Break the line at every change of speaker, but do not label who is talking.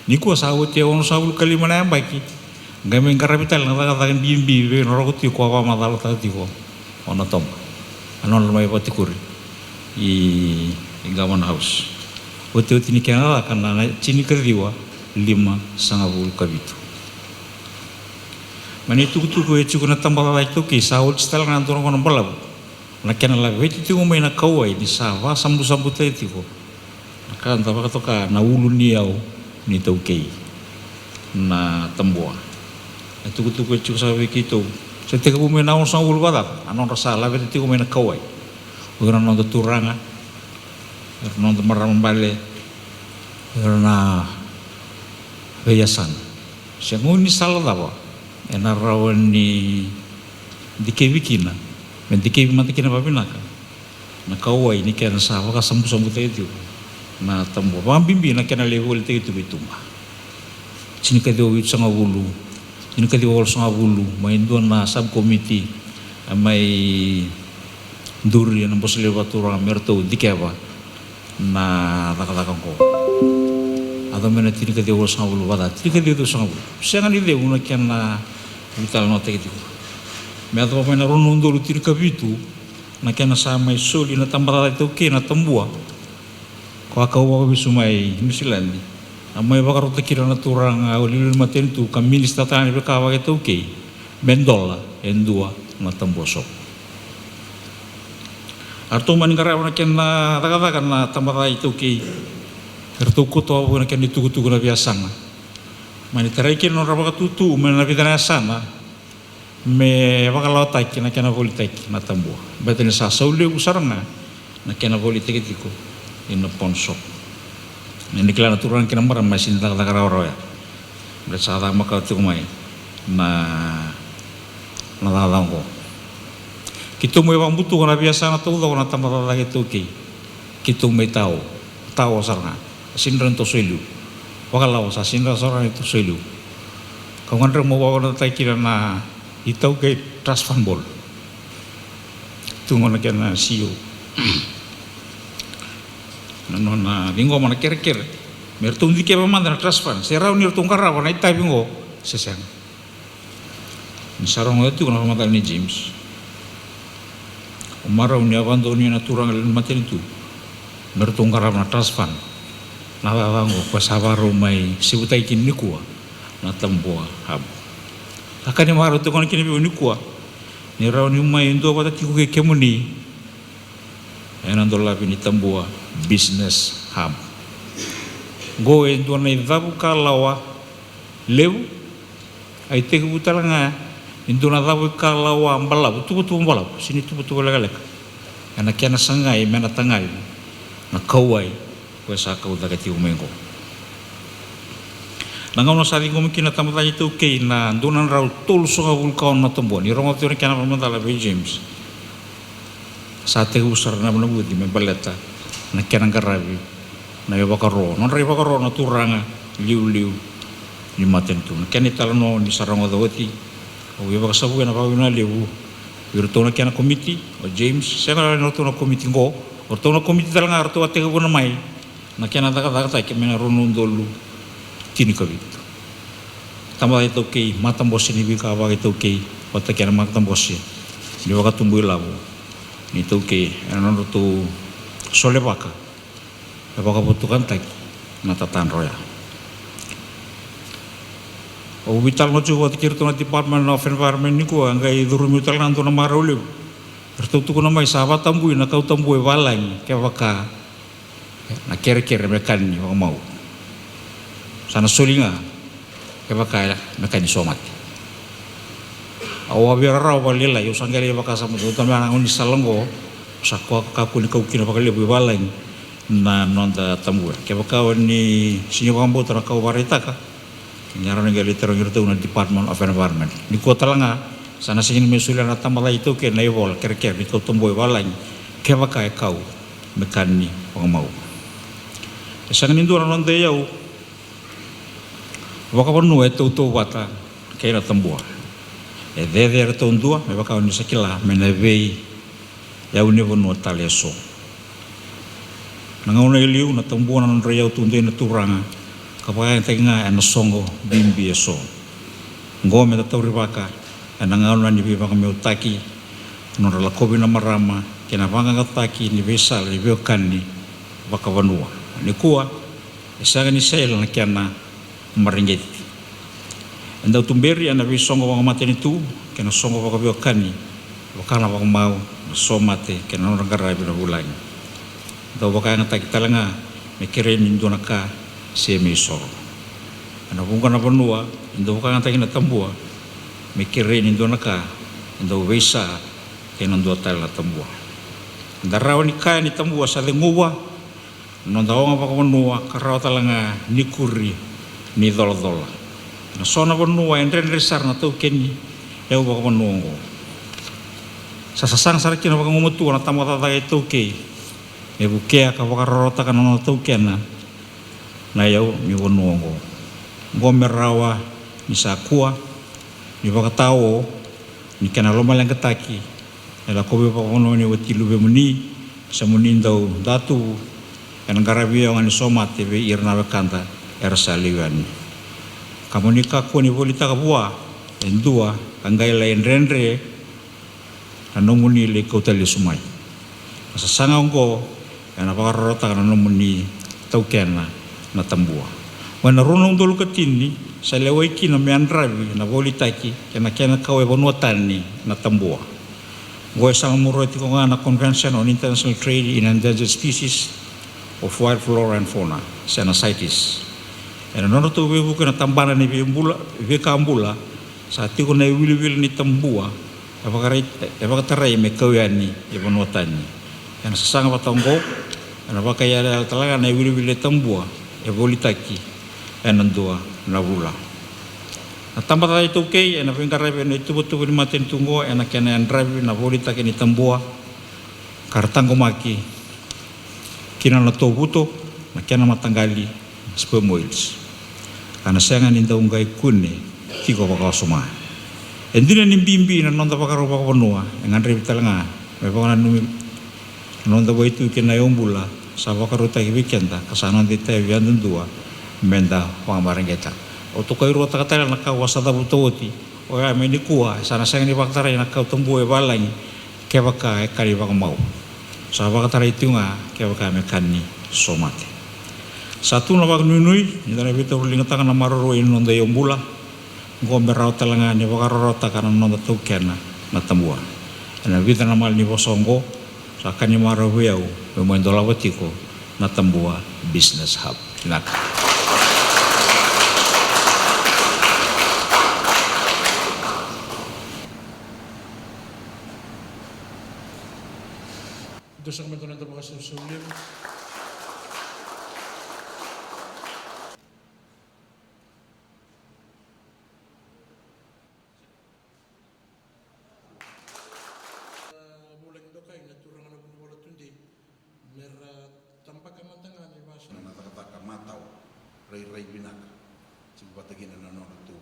Ni ko sawut ya on sawul kalima na baki ngamen karabital na katakan bimbi be norokoti ko apa matal tati ko ona tom anon mai patikuri i gaman house ote ni kana kana chini kerdiwa 5 kabitu mani tu ko echu kuna tambala itu ki sawut stel ngan turun kono balab na kana la veti tu mai na kawai di sawa sambu tati ko kan tapa katoka na ulu ni au ni tau kei na tambua itu kutu kucu sabe kito setika kumena on sangul badak anon rasa la veti kumena kawai ora non turanga non maram bale na yayasan sianguni sala dawa ena rawani dikebikina men dikebi matikina babinaka na kawai ni kana sa waka sambu tedi na tambo bambimbi na kena level te itu bitumba sini ka do wit sanga bulu sini ka wol sanga bulu main do na sub committee mai duri na bos lewatura merto dikeba na takaka ko ado mena tini ka wol sanga bulu wada tini ka do sanga bulu senga ni le una kena vital no te itu me ado mena ronundo tini ka bitu na kena sa mai soli na tambara itu ke na tambua ko kau bisumai New Zealand amai bakar tekira na turang ulil matentu kam minista tani bekawa itu ke bendola endua na tambosok arto man ngara na kenna taka na tambara itu ke arto ko to na ken itu na biasa mani tarai ken no rabaka tutu men na bidana sana me bakala tak na ken politik na tambua betene sa saule usaranga na ken politik itu ino ponsok ini kelana turun kena maram masih tak ora ya bersama maka tu mai na dalang ko kita mau bang butuh kana biasa na tu na tambah lagi tu kita mau tahu sarana sindran to selu wakala sa sindran sarana itu selu kau kan mau bawa tak kira na itu ke trust fund bol tu ngono kena siu nona bingo mana kir mertung dike pemandang transfer serau nir tungkara warna itu bingo sesang sarong itu kena pemandang ni James umarau ni abando ni naturang maten itu mertungkara warna transfer nala bango pasabaru mai sibutai kini kuah na tambua hab akan yang maru tu kan kini biu ni kuah ni rau ni mai indo pada tiku ke kemuni enandola bini tambua business hub go endo na idabu kalawa lew ai te butalanga endo na dabu kalawa ambala butu ambala sini tu butu galak ana kiana sangai mena tangai na kawai ko sa ka uda kati umengo nangau no sari ngom kina tamata itu ke na donan raul tul so vulkan na tombo ni rongo tu kana pamandala be James sate usar na menubu di membaleta na kena garabi na yo bakaro non re bakaro na turanga liu ni maten tu na kena talano ni sarango dawati o yo bakasabu na pawina liu virto na kena komiti o James sega na to na komiti go o to na komiti talanga arto ate ko na mai na kena taka ke mena ronundolu tini kabit tamba itu ke matam bosi ni bika ba itu ke pata kena matam bosi ni bakatumbu labu itu ke anu tu sole baka butuhkan tak natatan roya o vital no chuo tikir tu na department of environment ni ko angai durumi tal nanto na marole bertutu ko na mai sahabat tambu na kau tambu walang ke baka na kere mekan ni mau sana solinga ke baka mekan somat awa biara walila yo sangale baka sama tu tamang ni salongo sakwa kaku ni kau kina baka lebu walang na nonda tambu ke baka ni sinyo kambo tra kau warita ka nyaran ngali terang itu na department of environment ni kota langa sana sini mesulan na tambala itu ke naivol kere ni kau tambu walang ke baka kau mekan ni mau sana ni dua nonda yau baka panu itu wata kaya tambua dede tondua me baka ni sakila menevei yau ne vanua tale so. Nangauna iliu na tambuana na rayau tunde na turanga kapaya tenga na songo bimbi so. Ngome ta tauribaka nangauna ni bibaka me utaki no la kobi na marama kena vanga ngataki ni vesa le biokani baka vanua. Ni kuwa isaga ni sel na kiana maringeti. Anda tumberi ana vi songo wanga mateni tu kena songo baka biokani wakana baka mau so mate kena orang garai bila bulan. Dau baka ngataki talanga me kere ni ndona ka se me soro. Ana bunga na vanua ndo baka ngataki na tambua me kere ni ndona ka ndo vesa kena ndo tala tambua. Ndarawa ni kaya ni tambua sa lenguwa no ndaonga baka vanua karao talanga ni kuri ni dola. Na sona vanua enren resar na tau keni eu baka vanua ngo. Sasasang sarki na baka ngumutu na tamata tayo tau ke e bukea ka baka rorota ka na tau kena na eu mi vanua ngo. Ngo merawa ni sakua ni baka tao ni kena loma lang kataki ela kobe baka vanua ni watilu be muni sa muni ndau datu kan garabia ngani somate be irna bekanta ersa liwani. Kamunika ko ni bolita ka bua endua kangai lain renre anomuni le kotali sumai. Sasanga ngo ana pakarota kana nomuni taukena na tambua. Wana ronong dulu katini sa leweki na meandrabi na bolita ki kena kawe bonuatani na tambua. Goe sa muroti ko nga na Convention on International Trade in Endangered Species of Wild Flora and Fauna, CITES. Ena nono tu webu kena tambana ni kambula sa tiko na wili ni tambua eva tarai me kawiani e bonuatani. Ena sasanga patongo ena baka ya talaga na wili tambua e bolitaki ena ndua na bula. Na tamba tayo ito kay ena pingkarai ena tubo ni matin tungo ena kena drive na bolitaki ni tambua kartango maki kina na tobuto na kena matanggali sperm whales. Karena saya ngani ndau ngai kune tiko baka soma. Endina ni bimbi na nonda baka ro baka vanua ngandre bitalanga me baka numi nonda waitu kena yombula sa baka ro tai weekenda kasana ndita viandu dua menda wa marangeta. O to kai ro takatala na ka wasada butoti o ya me ni kuwa sana saya ni baka tarai na ka tumbu e balangi ke baka e kali baka mau. Sa baka tarai tunga ke baka me kanni somate. Satu na baka nunui, nida na bita ulinga taka na maroro ino nonda yombula, ngombe rao talanga ni baka rorota ka na nonda taukena na tambua. Ena bita na mal ni bosongo, sa kani maro huyau, memoendola watiko na tambua business hub. Kinaka.
Dosa kami tunan terima kasih sulim. Rai binaka, si batagina na no tu